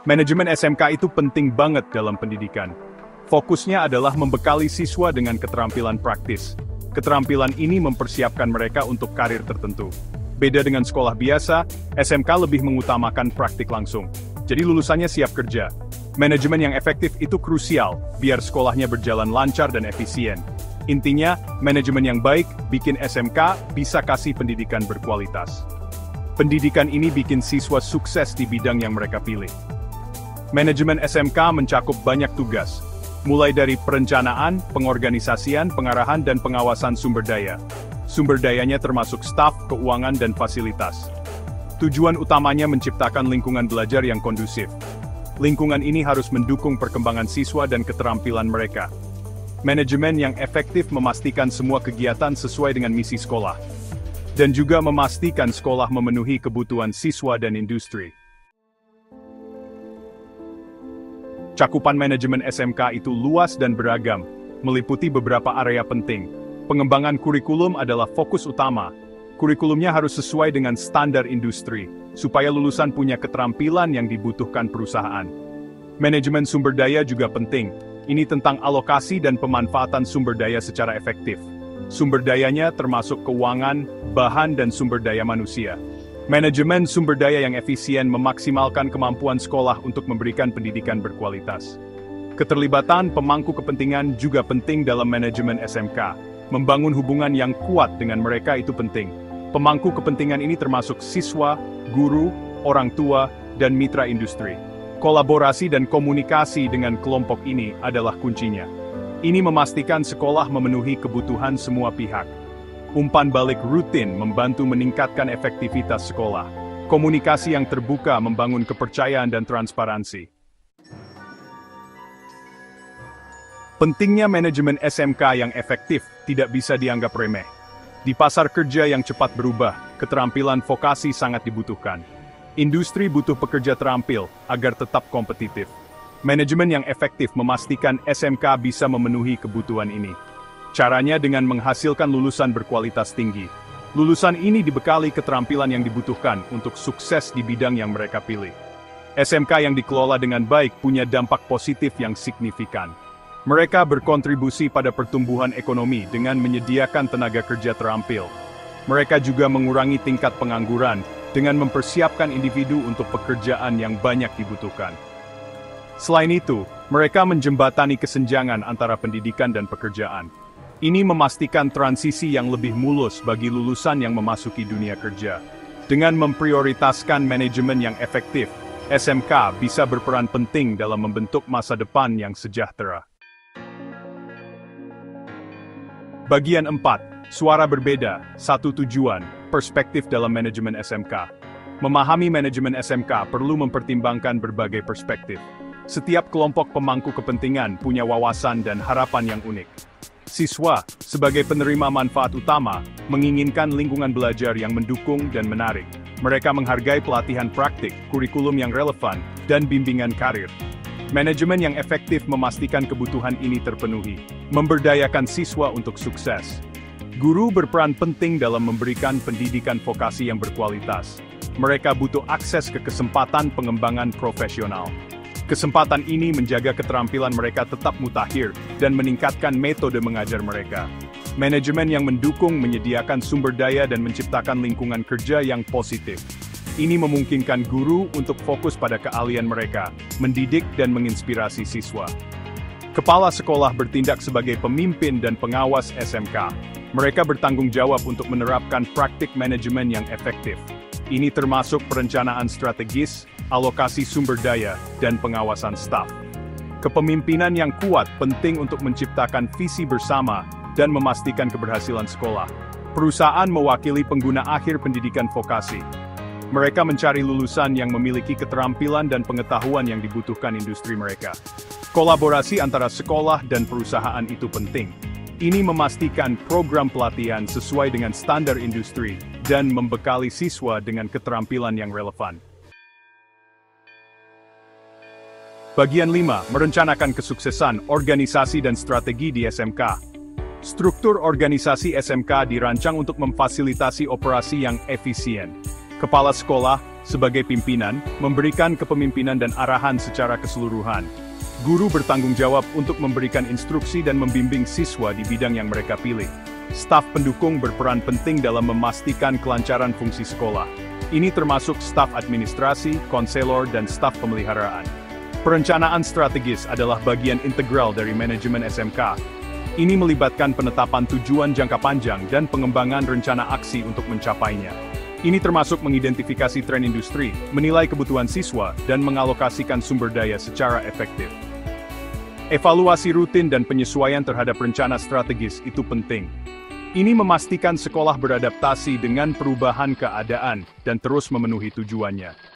Manajemen SMK itu penting banget dalam pendidikan. Fokusnya adalah membekali siswa dengan keterampilan praktis. Keterampilan ini mempersiapkan mereka untuk karir tertentu. Beda dengan sekolah biasa, SMK lebih mengutamakan praktik langsung. Jadi lulusannya siap kerja. Manajemen yang efektif itu krusial, biar sekolahnya berjalan lancar dan efisien. Intinya, manajemen yang baik bikin SMK bisa kasih pendidikan berkualitas. Pendidikan ini bikin siswa sukses di bidang yang mereka pilih. Manajemen SMK mencakup banyak tugas, mulai dari perencanaan, pengorganisasian, pengarahan, dan pengawasan sumber daya. Sumber dayanya termasuk staf, keuangan, dan fasilitas. Tujuan utamanya menciptakan lingkungan belajar yang kondusif. Lingkungan ini harus mendukung perkembangan siswa dan keterampilan mereka. Manajemen yang efektif memastikan semua kegiatan sesuai dengan misi sekolah. Dan juga memastikan sekolah memenuhi kebutuhan siswa dan industri. Cakupan manajemen SMK itu luas dan beragam, meliputi beberapa area penting. Pengembangan kurikulum adalah fokus utama. Kurikulumnya harus sesuai dengan standar industri, supaya lulusan punya keterampilan yang dibutuhkan perusahaan. Manajemen sumber daya juga penting. Ini tentang alokasi dan pemanfaatan sumber daya secara efektif. Sumber dayanya termasuk keuangan, bahan, dan sumber daya manusia. Manajemen sumber daya yang efisien memaksimalkan kemampuan sekolah untuk memberikan pendidikan berkualitas. Keterlibatan pemangku kepentingan juga penting dalam manajemen SMK. Membangun hubungan yang kuat dengan mereka itu penting. Pemangku kepentingan ini termasuk siswa, guru, orang tua, dan mitra industri. Kolaborasi dan komunikasi dengan kelompok ini adalah kuncinya. Ini memastikan sekolah memenuhi kebutuhan semua pihak. Umpan balik rutin membantu meningkatkan efektivitas sekolah. Komunikasi yang terbuka membangun kepercayaan dan transparansi. Pentingnya manajemen SMK yang efektif tidak bisa dianggap remeh. Di pasar kerja yang cepat berubah, keterampilan vokasi sangat dibutuhkan. Industri butuh pekerja terampil agar tetap kompetitif. Manajemen yang efektif memastikan SMK bisa memenuhi kebutuhan ini. Caranya dengan menghasilkan lulusan berkualitas tinggi. Lulusan ini dibekali keterampilan yang dibutuhkan untuk sukses di bidang yang mereka pilih. SMK yang dikelola dengan baik punya dampak positif yang signifikan. Mereka berkontribusi pada pertumbuhan ekonomi dengan menyediakan tenaga kerja terampil. Mereka juga mengurangi tingkat pengangguran dengan mempersiapkan individu untuk pekerjaan yang banyak dibutuhkan. Selain itu, mereka menjembatani kesenjangan antara pendidikan dan pekerjaan. Ini memastikan transisi yang lebih mulus bagi lulusan yang memasuki dunia kerja. Dengan memprioritaskan manajemen yang efektif, SMK bisa berperan penting dalam membentuk masa depan yang sejahtera. Bagian 4. Suara berbeda, satu tujuan, perspektif dalam manajemen SMK. Memahami manajemen SMK perlu mempertimbangkan berbagai perspektif. Setiap kelompok pemangku kepentingan punya wawasan dan harapan yang unik. Siswa, sebagai penerima manfaat utama, menginginkan lingkungan belajar yang mendukung dan menarik. Mereka menghargai pelatihan praktik, kurikulum yang relevan, dan bimbingan karir. Manajemen yang efektif memastikan kebutuhan ini terpenuhi, memberdayakan siswa untuk sukses. Guru berperan penting dalam memberikan pendidikan vokasi yang berkualitas. Mereka butuh akses ke kesempatan pengembangan profesional. Kesempatan ini menjaga keterampilan mereka tetap mutakhir dan meningkatkan metode mengajar mereka. Manajemen yang mendukung menyediakan sumber daya dan menciptakan lingkungan kerja yang positif. Ini memungkinkan guru untuk fokus pada keahlian mereka, mendidik dan menginspirasi siswa. Kepala sekolah bertindak sebagai pemimpin dan pengawas SMK. Mereka bertanggung jawab untuk menerapkan praktik manajemen yang efektif. Ini termasuk perencanaan strategis, alokasi sumber daya, dan pengawasan staf. Kepemimpinan yang kuat penting untuk menciptakan visi bersama dan memastikan keberhasilan sekolah. Perusahaan mewakili pengguna akhir pendidikan vokasi. Mereka mencari lulusan yang memiliki keterampilan dan pengetahuan yang dibutuhkan industri mereka. Kolaborasi antara sekolah dan perusahaan itu penting. Ini memastikan program pelatihan sesuai dengan standar industri dan membekali siswa dengan keterampilan yang relevan. Bagian 5. Merencanakan kesuksesan organisasi dan strategi di SMK. Struktur organisasi SMK dirancang untuk memfasilitasi operasi yang efisien. Kepala sekolah, sebagai pimpinan, memberikan kepemimpinan dan arahan secara keseluruhan. Guru bertanggung jawab untuk memberikan instruksi dan membimbing siswa di bidang yang mereka pilih. Staf pendukung berperan penting dalam memastikan kelancaran fungsi sekolah. Ini termasuk staf administrasi, konselor, dan staf pemeliharaan. Perencanaan strategis adalah bagian integral dari manajemen SMK. Ini melibatkan penetapan tujuan jangka panjang dan pengembangan rencana aksi untuk mencapainya. Ini termasuk mengidentifikasi tren industri, menilai kebutuhan siswa, dan mengalokasikan sumber daya secara efektif. Evaluasi rutin dan penyesuaian terhadap rencana strategis itu penting. Ini memastikan sekolah beradaptasi dengan perubahan keadaan dan terus memenuhi tujuannya.